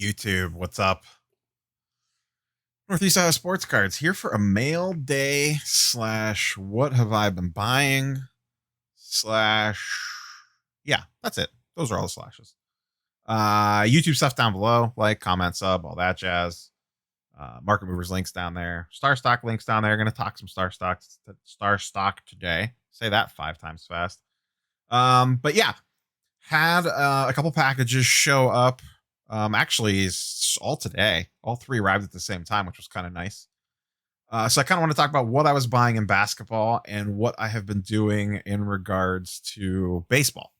YouTube, what's up? Northeast Ohio Sports Cards here for a mail day slash what have I been buying slash yeah, that's it. Those are all the slashes. YouTube stuff down below, like, comment, sub, all that jazz. Market movers links down there. StarStock links down there. Gonna talk some StarStock today. Say that 5 times fast. But yeah, had a couple packages show up. Actually, all today. All three arrived at the same time, which was kind of nice. So I kind of want to talk about what I was buying in basketball and what I have been doing in regards to baseball.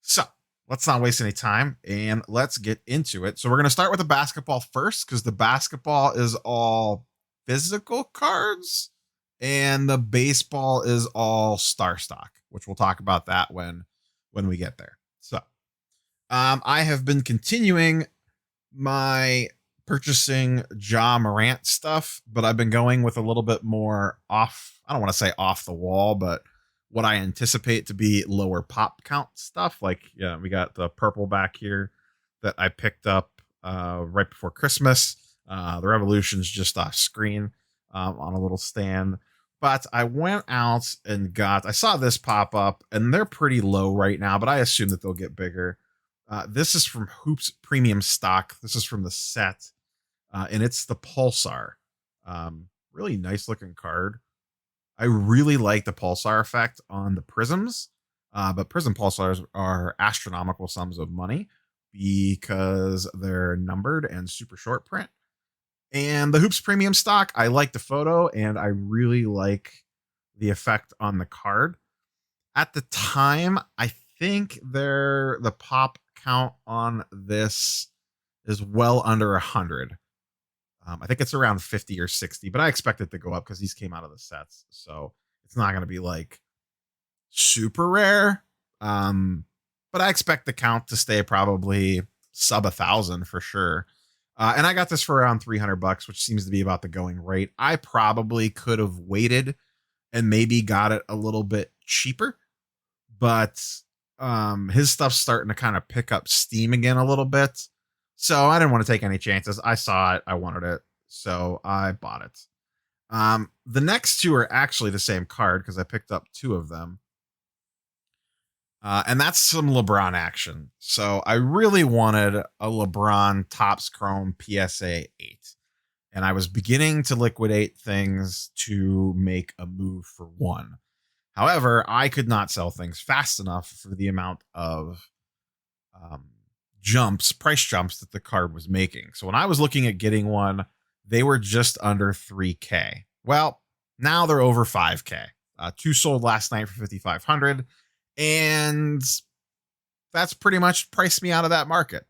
So let's not waste any time and let's get into it. So we're going to start with the basketball first because the basketball is all physical cards and the baseball is all star stock, which we'll talk about that when we get there. So I have been continuing my purchasing Ja Morant stuff, but I've been going with a little bit more off. I don't want to say off the wall, but what I anticipate to be lower pop count stuff. Like, yeah, we got the purple back here that I picked up right before Christmas. The Revolution's just off screen on a little stand. But I went out and I saw this pop up, and they're pretty low right now, but I assume that they'll get bigger. This is from Hoops Premium Stock. This is from the set, and it's the Pulsar. Really nice looking card. I really like the Pulsar effect on the prisms, but prism Pulsars are astronomical sums of money because they're numbered and super short print. And the Hoops Premium Stock, I like the photo, and I really like the effect on the card. At the time, I think the pop count on this is well under 100. I think it's around 50 or 60, but I expect it to go up because these came out of the sets. So it's not going to be like super rare. But I expect the count to stay probably sub 1,000 for sure. And I got this for around $300, which seems to be about the going rate. I probably could have waited and maybe got it a little bit cheaper, but his stuff's starting to kind of pick up steam again a little bit. So I didn't want to take any chances. I saw it. I wanted it. So I bought it. The next two are actually the same card because I picked up two of them. And that's some LeBron action. So I really wanted a LeBron Topps Chrome PSA 8. And I was beginning to liquidate things to make a move for one. However, I could not sell things fast enough for the amount of price jumps that the card was making. So when I was looking at getting one, they were just under 3K. Well, now they're over 5K. Two sold last night for 5,500, and that's pretty much priced me out of that market.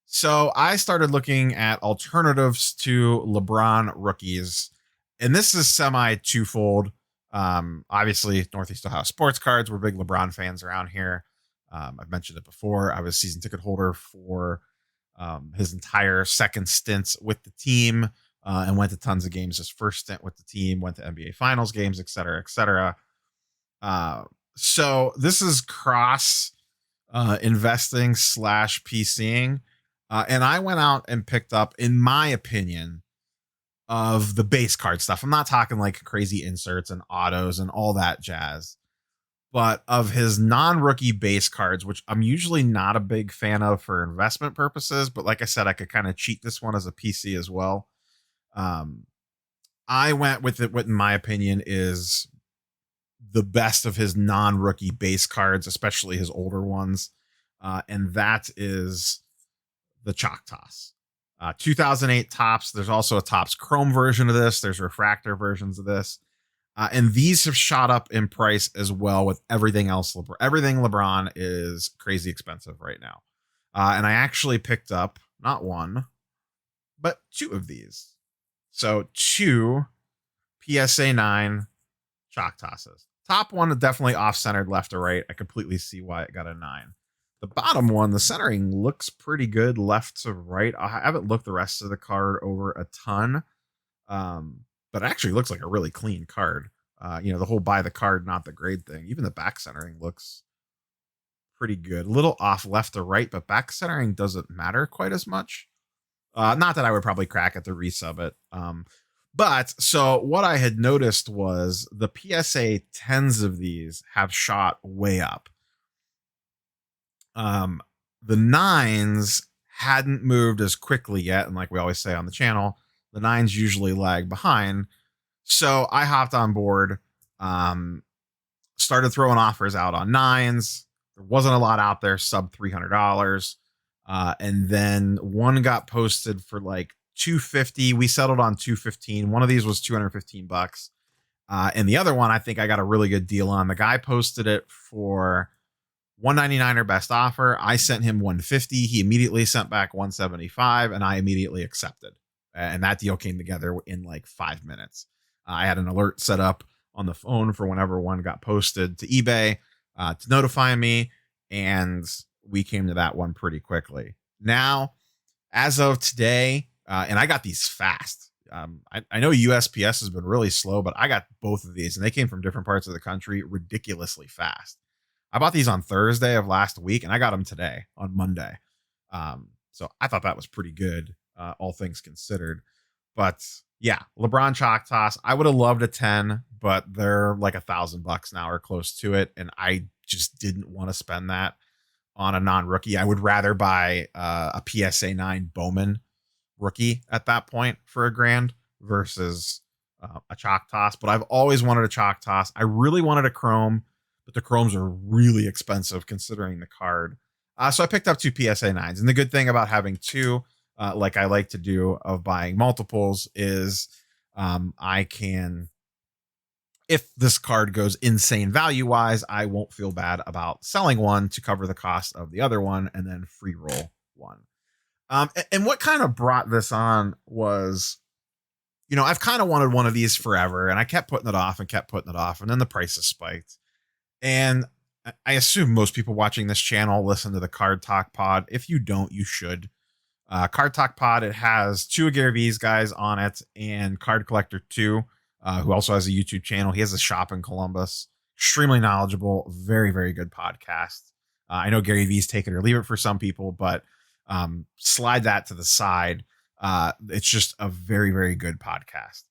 So I started looking at alternatives to LeBron rookies, and this is semi twofold. Obviously, Northeast Ohio Sports Cards. We're big LeBron fans around here. I've mentioned it before. I was season ticket holder for his entire second stint with the team and went to tons of games. His first stint with the team, went to NBA Finals games, et cetera, et cetera. So this is cross investing / PCing. And I went out and picked up, in my opinion, of the base card stuff. I'm not talking like crazy inserts and autos and all that jazz, but of his non-rookie base cards, which I'm usually not a big fan of for investment purposes. But like I said, I could kind of cheat this one as a PC as well. I went with it, what in my opinion is the best of his non-rookie base cards, especially his older ones. And that is the Chalk Toss. 2008 Topps. There's also a Topps Chrome version of this. There's refractor versions of this. And these have shot up in price as well with everything else. Everything LeBron is crazy expensive right now. And I actually picked up not one, but two of these. So two PSA 9 Chalk Tosses. Top one is definitely off-centered left to right. I completely see why it got a 9. The bottom one, the centering looks pretty good left to right. I haven't looked the rest of the card over a ton, but it actually looks like a really clean card. The whole buy the card, not the grade thing. Even the back centering looks pretty good. A little off left to right, but back centering doesn't matter quite as much. Not that I would probably crack it to resub it. But so what I had noticed was the PSA 10s of these have shot way up. The 9s hadn't moved as quickly yet. And like we always say on the channel, the 9s usually lag behind. So I hopped on board, started throwing offers out on 9s. There wasn't a lot out there, sub $300. And then one got posted for like $250. We settled on $215. One of these was $215. And the other one, I think I got a really good deal on. The guy posted it for $199 or best offer. I sent him $150. He immediately sent back $175, and I immediately accepted. And that deal came together in like 5 minutes. I had an alert set up on the phone for whenever one got posted to eBay to notify me, and we came to that one pretty quickly. Now, as of today, and I got these fast. I know USPS has been really slow, but I got both of these, and they came from different parts of the country ridiculously fast. I bought these on Thursday of last week, and I got them today on Monday. So I thought that was pretty good, all things considered. But yeah, LeBron chalk toss. I would have loved a 10, but they're like $1,000 now or close to it, and I just didn't want to spend that on a non-rookie. I would rather buy a PSA 9 Bowman rookie at that point for $1,000 versus a chalk toss. But I've always wanted a chalk toss. I really wanted a chrome, but the chromes are really expensive considering the card. So I picked up 2 PSA 9s. And the good thing about having 2, like I like to do of buying multiples, is I can, if this card goes insane value wise, I won't feel bad about selling one to cover the cost of the other one and then free roll one. And what kind of brought this on was, I've kind of wanted one of these forever, and I kept putting it off and kept putting it off, and then the prices spiked. And I assume most people watching this channel listen to the Card Talk Pod. If you don't, you should. Card Talk Pod, it has 2 of Gary V's guys on it, and Card Collector 2, who also has a YouTube channel. He has a shop in Columbus. Extremely knowledgeable, very, very good podcast. I know Gary V's take it or leave it for some people, but slide that to the side. It's just a very, very good podcast.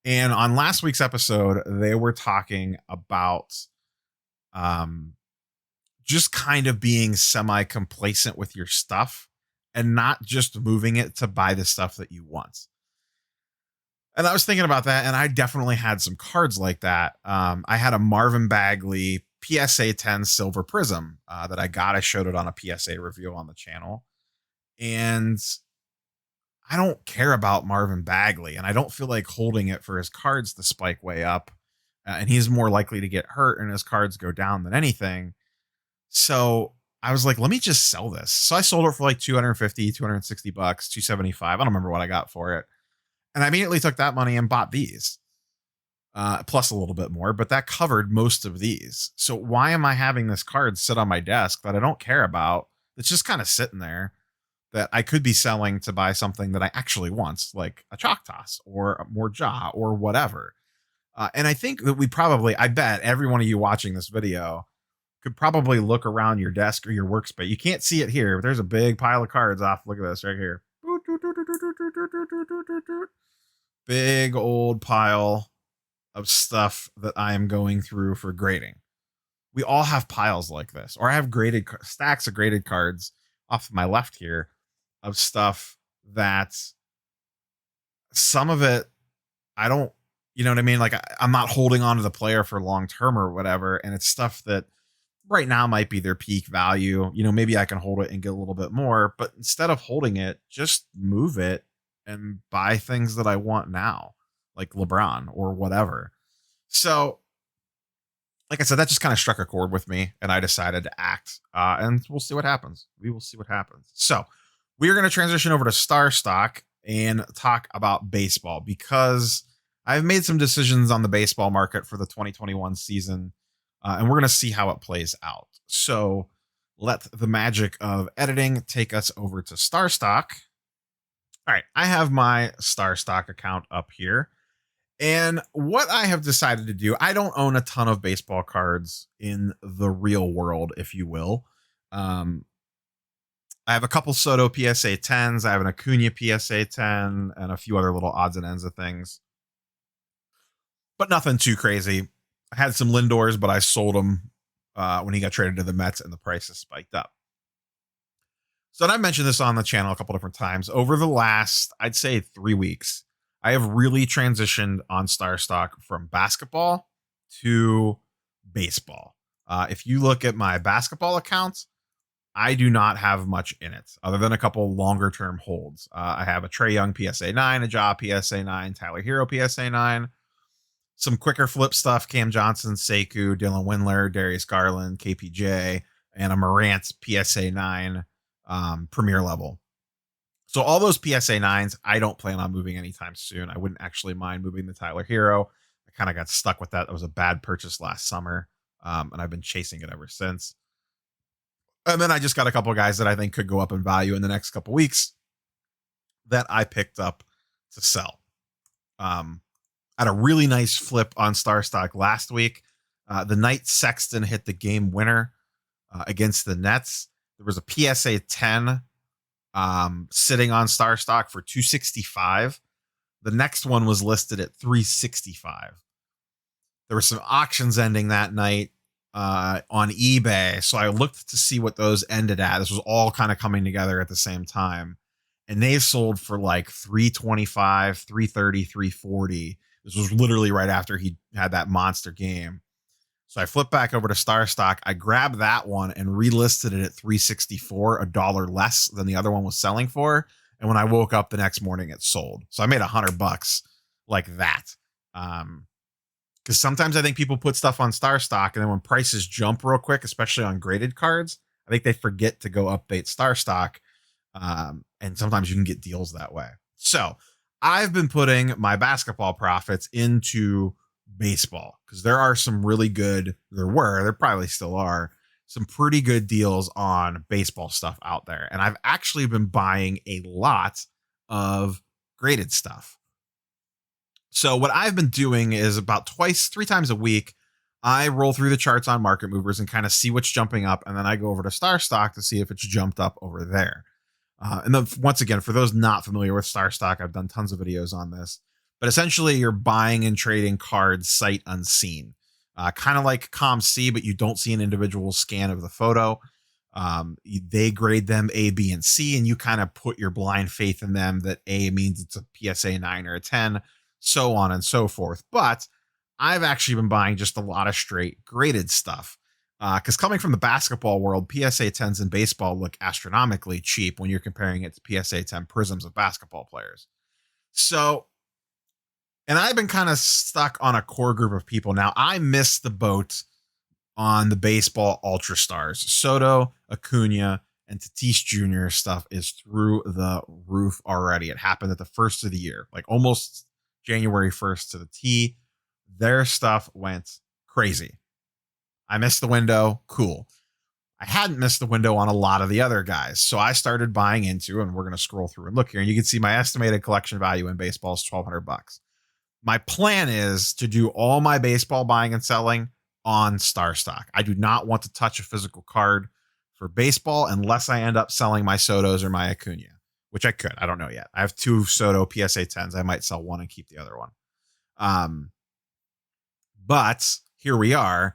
And on last week's episode, they were talking about just kind of being semi-complacent with your stuff and not just moving it to buy the stuff that you want. And I was thinking about that, and I definitely had some cards like that. I had a Marvin Bagley PSA 10 Silver Prism that I got. I showed it on a PSA review on the channel. And I don't care about Marvin Bagley, and I don't feel like holding it for his cards to spike way up. And he's more likely to get hurt and his cards go down than anything. So I was like, let me just sell this. So I sold it for like $250, $260, $275. I don't remember what I got for it. And I immediately took that money and bought these, plus a little bit more, but that covered most of these. So why am I having this card sit on my desk that I don't care about? It's just kind of sitting there that I could be selling to buy something that I actually want, like a chalk toss or a more jaw or whatever. And I think that I bet every one of you watching this video could probably look around your desk or your workspace. You can't see it here, but there's a big pile of cards off. Look at this right here. Big old pile of stuff that I am going through for grading. We all have piles like this, or I have stacks of graded cards off of my left here of stuff that some of it, I don't, you know what I mean? Like I'm not holding on to the player for long term or whatever. And it's stuff that right now might be their peak value. Maybe I can hold it and get a little bit more, but instead of holding it, just move it and buy things that I want now, like LeBron or whatever. So like I said, that just kind of struck a chord with me, and I decided to act, and we'll see what happens. We will see what happens. So we are going to transition over to StarStock and talk about baseball, because I've made some decisions on the baseball market for the 2021 season, and we're going to see how it plays out. So let the magic of editing take us over to StarStock. All right, I have my StarStock account up here. And what I have decided to do, I don't own a ton of baseball cards in the real world, if you will. Um, I have a couple Soto PSA 10s. I have an Acuna PSA 10 and a few other little odds and ends of things, but nothing too crazy. I had some Lindors, but I sold them when he got traded to the Mets and the prices spiked up. So, and I mentioned this on the channel a couple different times. Over the last, I'd say 3 weeks, I have really transitioned on StarStock from basketball to baseball. If you look at my basketball accounts, I do not have much in it other than a couple longer term holds. I have a Trae Young PSA 9, a Ja PSA 9, Tyler Hero PSA 9, some quicker flip stuff, Cam Johnson, Sekou, Dylan Windler, Darius Garland, KPJ, and a Morant PSA 9 premier level. So all those PSA 9s, I don't plan on moving anytime soon. I wouldn't actually mind moving the Tyler Hero. I kind of got stuck with that. That was a bad purchase last summer, and I've been chasing it ever since. And then I just got a couple of guys that I think could go up in value in the next couple weeks that I picked up to sell. Had a really nice flip on StarStock last week. The night Sexton hit the game winner against the Nets. There was a PSA 10 sitting on StarStock for $265. The next one was listed at $365. There were some auctions ending that night on eBay, so I looked to see what those ended at. This was all kind of coming together at the same time, and they sold for like $325, $330, $340. This was literally right after he had that monster game. So I flipped back over to StarStock. I grabbed that one and relisted it at $364, $1 less than the other one was selling for. And when I woke up the next morning, it sold. So I made $100 like that. Because sometimes I think people put stuff on StarStock, and then when prices jump real quick, especially on graded cards, I think they forget to go update StarStock. And sometimes you can get deals that way. So I've been putting my basketball profits into baseball because there are some really good, there probably still are some pretty good deals on baseball stuff out there. And I've actually been buying a lot of graded stuff. So what I've been doing is about 3 times a week, I roll through the charts on market movers and kind of see what's jumping up. And then I go over to StarStock to see if it's jumped up over there. And then once again, for those not familiar with StarStock, I've done tons of videos on this, but essentially you're buying and trading cards sight unseen, kind of like ComC, but you don't see an individual scan of the photo. They grade them A, B, and C, and you kind of put your blind faith in them that A means it's a PSA 9 or a 10, so on and so forth. But I've actually been buying just a lot of straight graded stuff. Because coming from the basketball world, PSA 10s in baseball look astronomically cheap when you're comparing it to PSA 10 prisms of basketball players. So, and I've been kind of stuck on a core group of people. Now, I missed the boat on the baseball ultra stars. Soto, Acuna, and Tatis Jr. stuff is through the roof already. It happened at the first of the year, like almost January 1st to the T. Their stuff went crazy. I missed the window. Cool. I hadn't missed the window on a lot of the other guys. So I started buying into, and we're going to scroll through and look here, and you can see my estimated collection value in baseball is $1,200. My plan is to do all my baseball buying and selling on StarStock. I do not want to touch a physical card for baseball unless I end up selling my Sotos or my Acuna, which I could. I don't know yet. I have 2 Soto PSA 10s. I might sell one and keep the other one. But here we are.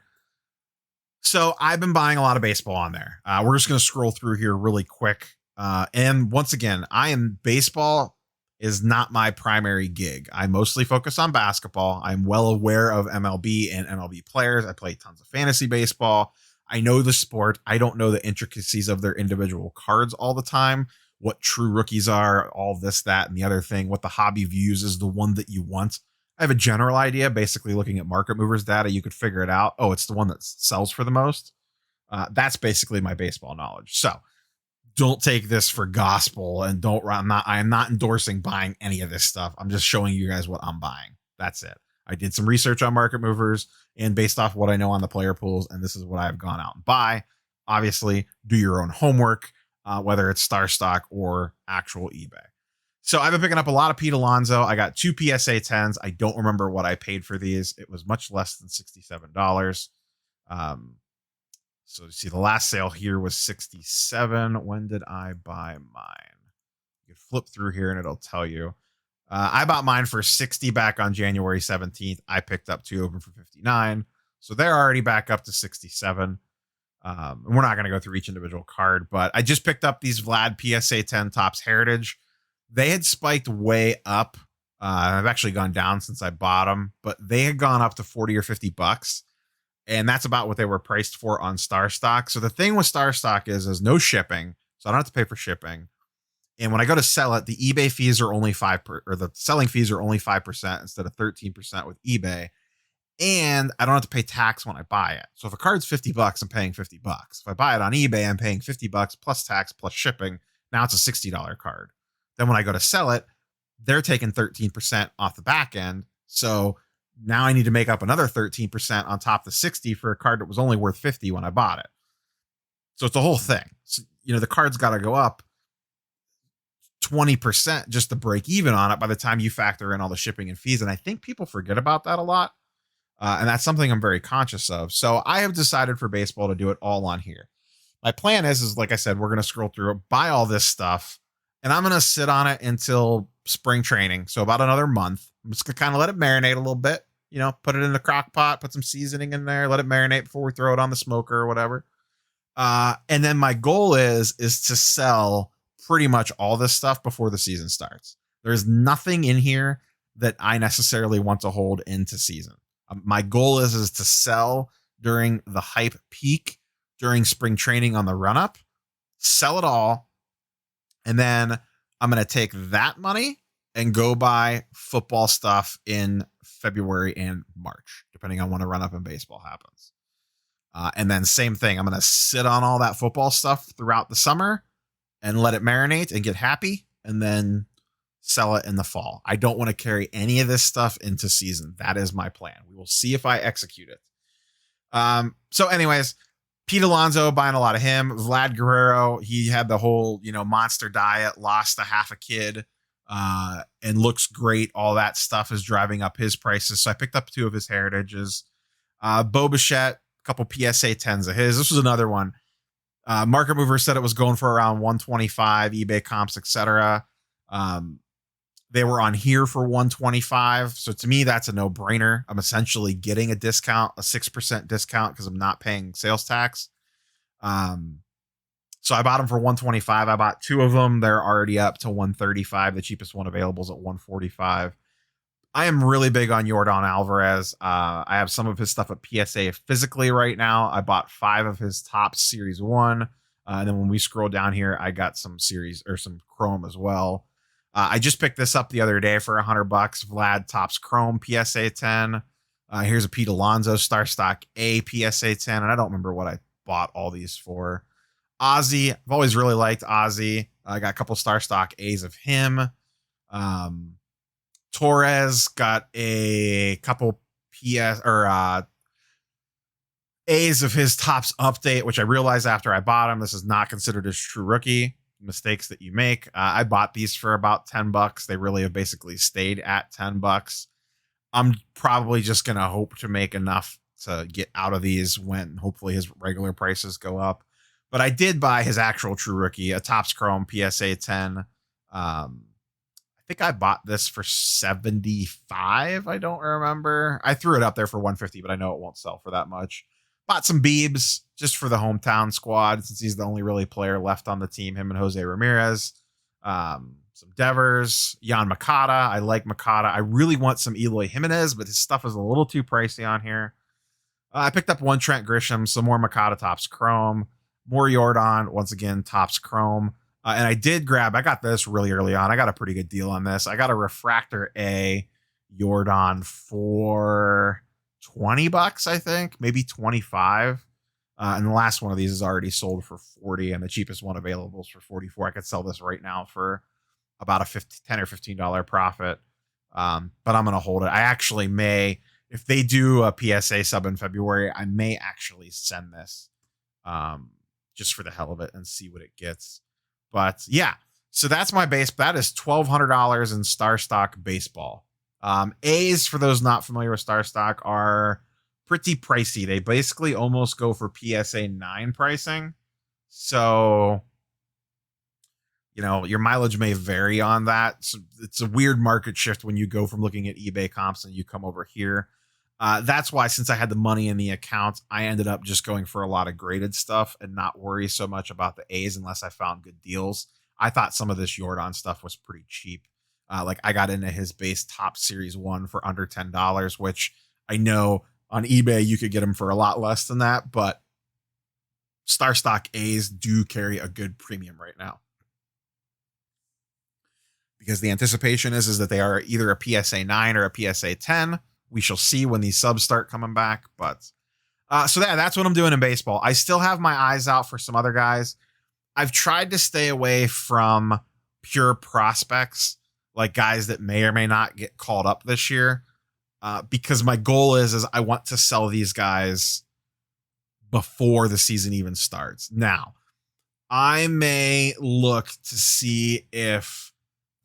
So I've been buying a lot of baseball on there. We're just going to scroll through here really quick. And once again, baseball is not my primary gig. I mostly focus on basketball. I'm well aware of MLB and MLB players. I play tons of fantasy baseball. I know the sport. I don't know the intricacies of their individual cards all the time, what true rookies are, all this, that, and the other thing, what the hobby views is the one that you want. I have a general idea. Basically, looking at market movers data, you could figure it out. Oh, it's the one that sells for the most. That's basically my baseball knowledge. So don't take this for gospel, and I am not endorsing buying any of this stuff. I'm just showing you guys what I'm buying. That's it. I did some research on market movers, and based off what I know on the player pools, and this is what I've gone out and buy. Obviously, do your own homework, whether it's StarStock or actual eBay. So I've been picking up a lot of Pete Alonso. I got 2 PSA 10s. I don't remember what I paid for these. It was much less than $67. So you see the last sale here was 67. When did I buy mine? You can flip through here and it'll tell you. I bought mine for 60 back on January 17th. I picked up 2 of them for 59. So they're already back up to 67. And we're not going to go through each individual card, but I just picked up these Vlad PSA 10 Topps Heritage. They had spiked way up. I've actually gone down since I bought them, but they had gone up to 40 or 50 bucks. And that's about what they were priced for on StarStock. So the thing with StarStock is there's no shipping. So I don't have to pay for shipping. And when I go to sell it, the eBay fees are only 5%, or the selling fees are only 5% instead of 13% with eBay. And I don't have to pay tax when I buy it. So if a card's 50 bucks, I'm paying 50 bucks. If I buy it on eBay, I'm paying 50 bucks plus tax plus shipping. Now it's a $60 card. Then when I go to sell it, they're taking 13% off the back end. So now I need to make up another 13% on top of the 60 for a card that was only worth 50 when I bought it. So it's a whole thing. So, the card's got to go up 20% just to break even on it by the time you factor in all the shipping and fees. And I think people forget about that a lot. And that's something I'm very conscious of. So I have decided for baseball to do it all on here. My plan is like I said, we're going to scroll through it, buy all this stuff, and I'm going to sit on it until spring training. So about another month. I'm just going to kind of let it marinate a little bit, put it in the crock pot, put some seasoning in there, let it marinate before we throw it on the smoker or whatever. And then my goal is to sell pretty much all this stuff before the season starts. There's nothing in here that I necessarily want to hold into season. My goal is to sell during the hype peak during spring training on the run up, sell it all. And then I'm going to take that money and go buy football stuff in February and March, depending on when the run up in baseball happens. And then same thing. I'm going to sit on all that football stuff throughout the summer and let it marinate and get happy. And then sell it in the fall. I don't want to carry any of this stuff into season. That is my plan. We will see if I execute it. So anyways, Pete Alonso, buying a lot of him. Vlad Guerrero, he had the whole, monster diet, lost a half a kid, and looks great. All that stuff is driving up his prices. So I picked up 2 of his heritages. Bo Bichette, a couple PSA 10s of his. This was another one. Market Mover said it was going for around 125, eBay comps, etc. They were on here for 125. So to me, that's a no-brainer. I'm essentially getting a discount, a 6% discount, because I'm not paying sales tax. So I bought them for 125. I bought 2 of them. They're already up to 135. The cheapest one available is at 145. I am really big on Yordan Alvarez. I have some of his stuff at PSA physically right now. I bought 5 of his top Series 1. And then when we scroll down here, I got some series or some Chrome as well. I just picked this up the other day for $100. Vlad Topps Chrome PSA 10. Here's a Pete Alonso StarStock A PSA 10. And I don't remember what I bought all these for. Ozzy. I've always really liked Ozzy. I got a couple StarStock A's of him. Torres, got a couple A's of his Topps Update, which I realized after I bought him, this is not considered as true rookie. Mistakes that you make. I bought these for about $10. They really have basically stayed at $10. I'm probably just going to hope to make enough to get out of these when hopefully his regular prices go up. But I did buy his actual true rookie, a Topps Chrome PSA 10. I think I bought this for 75. I don't remember. I threw it up there for 150, but I know it won't sell for that much. Bought some Biebs just for the hometown squad, since he's the only really player left on the team, him and Jose Ramirez. Some Devers, Jan Makata. I like Makata. I really want some Eloy Jimenez, but his stuff is a little too pricey on here. I picked up 1 Trent Grisham, some more Makata Topps Chrome, more Yordan, once again, Topps Chrome. And I got this really early on. I got a pretty good deal on this. I got a Refractor A Yordan for $20, I think, maybe 25. And the last one of these is already sold for 40, and the cheapest one available is for 44. I could sell this right now for about a $10 or $15 profit. But I'm going to hold it. I actually may, if they do a PSA sub in February, I may actually send this just for the hell of it and see what it gets. But yeah, so that's my base. That is $1,200 in StarStock baseball. A's, for those not familiar with StarStock, are pretty pricey. They basically almost go for PSA 9 pricing. So, your mileage may vary on that. So it's a weird market shift when you go from looking at eBay comps and you come over here. That's why, since I had the money in the account, I ended up just going for a lot of graded stuff and not worry so much about the A's unless I found good deals. I thought some of this Jordan stuff was pretty cheap. Like I got into his base top series 1 for under $10, which I know on eBay you could get them for a lot less than that, but StarStock A's do carry a good premium right now, because the anticipation is that they are either a PSA 9 or a PSA 10. We shall see when these subs start coming back. But so that's what I'm doing in baseball. I still have my eyes out for some other guys. I've tried to stay away from pure prospects, like guys that may or may not get called up this year, because my goal is I want to sell these guys before the season even starts. Now, I may look to see if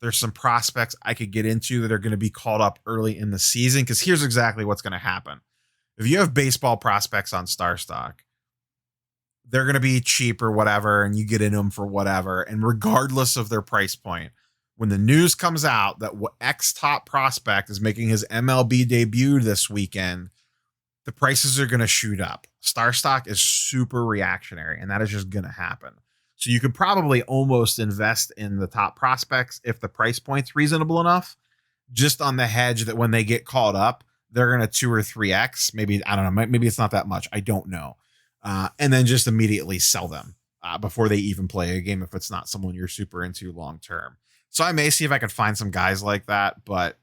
there's some prospects I could get into that are going to be called up early in the season, because here's exactly what's going to happen. If you have baseball prospects on StarStock, they're going to be cheap or whatever, and you get in them for whatever. And regardless of their price point, when the news comes out that X top prospect is making his MLB debut this weekend, the prices are going to shoot up. StarStock is super reactionary, and that is just going to happen. So you could probably almost invest in the top prospects if the price point's reasonable enough, just on the hedge that when they get called up, they're going to 2 or 3X. Maybe, I don't know, maybe it's not that much. I don't know. And then just immediately sell them before they even play a game if it's not someone you're super into long term. So I may see if I could find some guys like that, but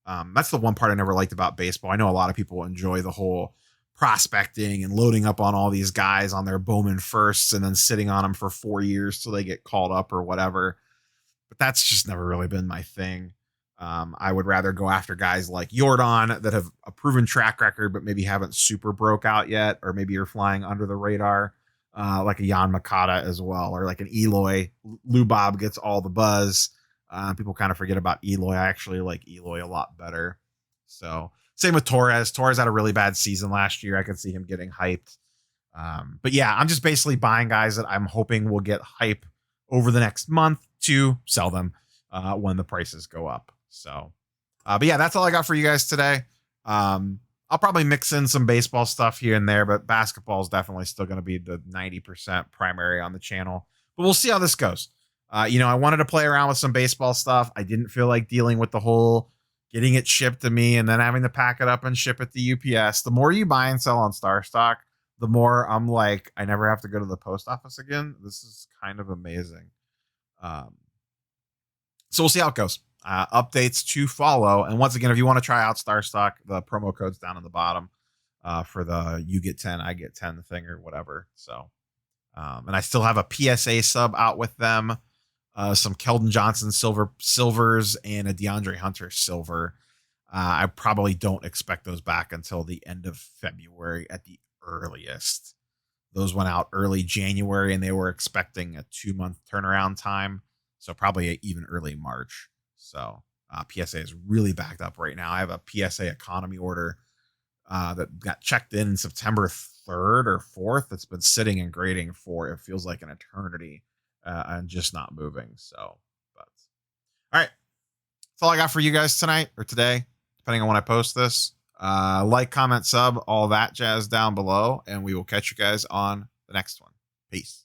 that's the one part I never liked about baseball. I know a lot of people enjoy the whole prospecting and loading up on all these guys on their Bowman firsts and then sitting on them for 4 years till they get called up or whatever. But that's just never really been my thing. I would rather go after guys like Jordan that have a proven track record, but maybe haven't super broke out yet, or maybe you're flying under the radar, like a Jan Makata as well, or like an Eloy. Lou Bob gets all the buzz. People kind of forget about Eloy. I actually like Eloy a lot better. So same with Torres. Torres had a really bad season last year. I could see him getting hyped. But yeah, I'm just basically buying guys that I'm hoping will get hype over the next month to sell them when the prices go up. So, but yeah, that's all I got for you guys today. I'll probably mix in some baseball stuff here and there, but basketball is definitely still going to be the 90% primary on the channel. But we'll see how this goes. I wanted to play around with some baseball stuff. I didn't feel like dealing with the whole getting it shipped to me and then having to pack it up and ship it to UPS. The more you buy and sell on StarStock, the more I'm like, I never have to go to the post office again. This is kind of amazing. So we'll see how it goes. Updates to follow. And once again, if you want to try out StarStock, the promo code's down on the bottom for the you get 10, I get 10 thing or whatever. So, and I still have a PSA sub out with them. Some Keldon Johnson silvers and a DeAndre Hunter silver. I probably don't expect those back until the end of February at the earliest. Those went out early January and they were expecting a 2-month turnaround time. So probably even early March. So PSA is really backed up right now. I have a PSA economy order that got checked in September 3rd or 4th. It's been sitting and grading for, it feels like an eternity. And just not moving. So, but all right. That's all I got for you guys tonight or today, depending on when I post this. Like, comment, sub, all that jazz down below, and we will catch you guys on the next one. Peace.